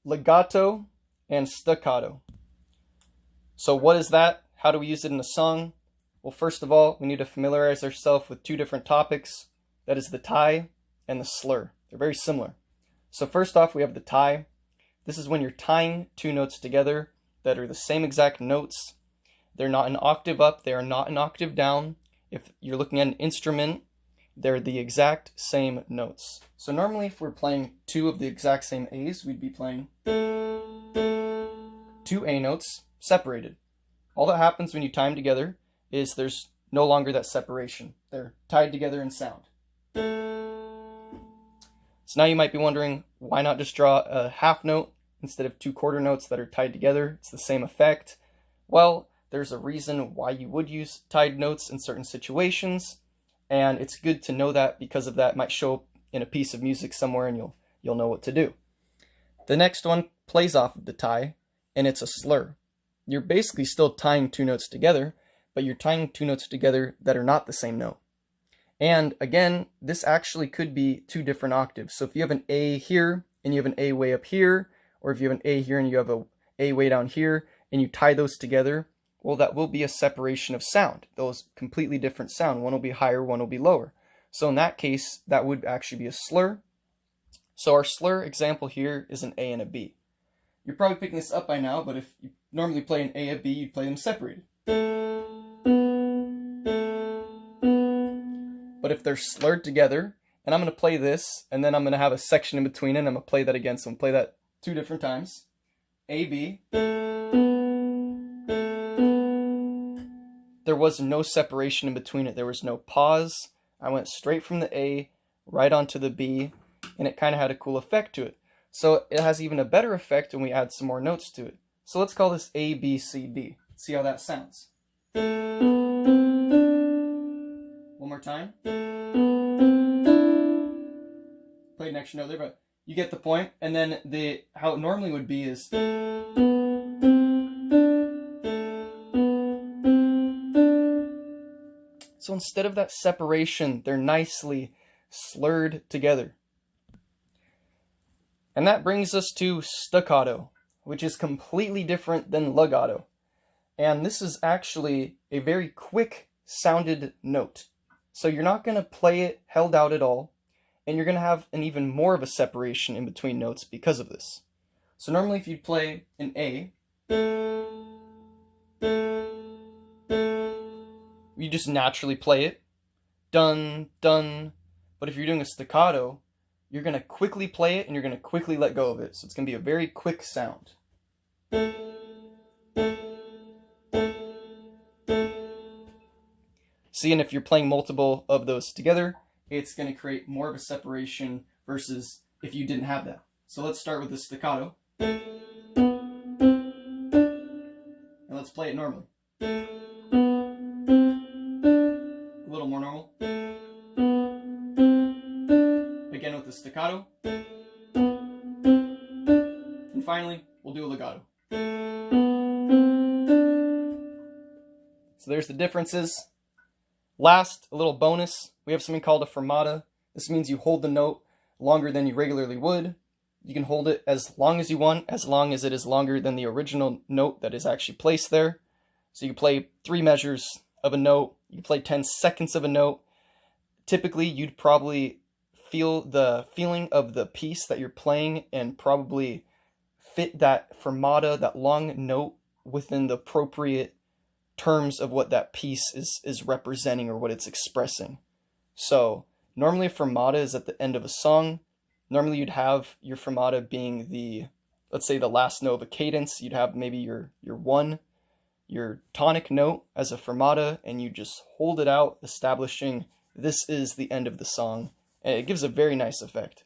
legato and staccato. So what is that? How do we use it in a song? Well, first of all, we need to familiarize ourselves with two different topics. That is the tie and the slur. They're very similar. So first off, we have the tie. This is when you're tying two notes together that are the same exact notes. They're not an octave up, they are not an octave down. If you're looking at an instrument, they're the exact same notes. So normally if we're playing two of the exact same A's, we'd be playing two A notes separated. All that happens when you tie them together is there's no longer that separation. They're tied together in sound. So now you might be wondering, why not just draw a half note instead of two quarter notes that are tied together? It's the same effect. Well, there's a reason why you would use tied notes in certain situations, and it's good to know that because of that. It might show up in a piece of music somewhere and you'll know what to do. The next one plays off of the tie, and it's a slur. You're basically still tying two notes together, but you're tying two notes together that are not the same note. And again, this actually could be two different octaves. So if you have an A here and you have an A way up here, or if you have an A here and you have a A way down here, and you tie those together, well, that will be a separation of sound. Those completely different sound. One will be higher, one will be lower. So in that case, that would actually be a slur. So our slur example here is an A and a B. You're probably picking this up by now, but if you normally play an A and B, you'd play them separated. But if they're slurred together, and I'm going to play this, and then I'm going to have a section in between it, and I'm going to play that again. So I'm going to play that two different times. A, B. There was no separation in between it. There was no pause. I went straight from the A right onto the B, and it kind of had a cool effect to it. So it has even a better effect when we add some more notes to it. So let's call this A, B, C, D. See how that sounds. One more time. Play an extra note there, but you get the point. And then how it normally would be is so instead of that separation, they're nicely slurred together. And that brings us to staccato, which is completely different than legato. And this is actually a very quick sounded note. So you're not going to play it held out at all, and you're going to have an even more of a separation in between notes because of this. So normally if you play an A, you just naturally play it, dun, dun. But if you're doing a staccato, you're going to quickly play it and you're going to quickly let go of it. So it's going to be a very quick sound. See, and if you're playing multiple of those together, it's going to create more of a separation versus if you didn't have that. So let's start with the staccato. And let's play it normally. A little more normal. Again with the staccato. And finally, we'll do a legato. So there's the differences. Last, a little bonus, we have something called a fermata. This means you hold the note longer than you regularly would. You can hold it as long as you want, as long as it is longer than the original note that is actually placed there. So you play 3 measures of a note, you play 10 seconds of a note. Typically, you'd probably feel the feeling of the piece that you're playing and probably fit that fermata, that long note, within the appropriate terms of what that piece is representing or what it's expressing. So normally a fermata is at the end of a song. Normally you'd have your fermata being the, let's say, the last note of a cadence. You'd have maybe your tonic note as a fermata, and you just hold it out, establishing this is the end of the song. And it gives a very nice effect.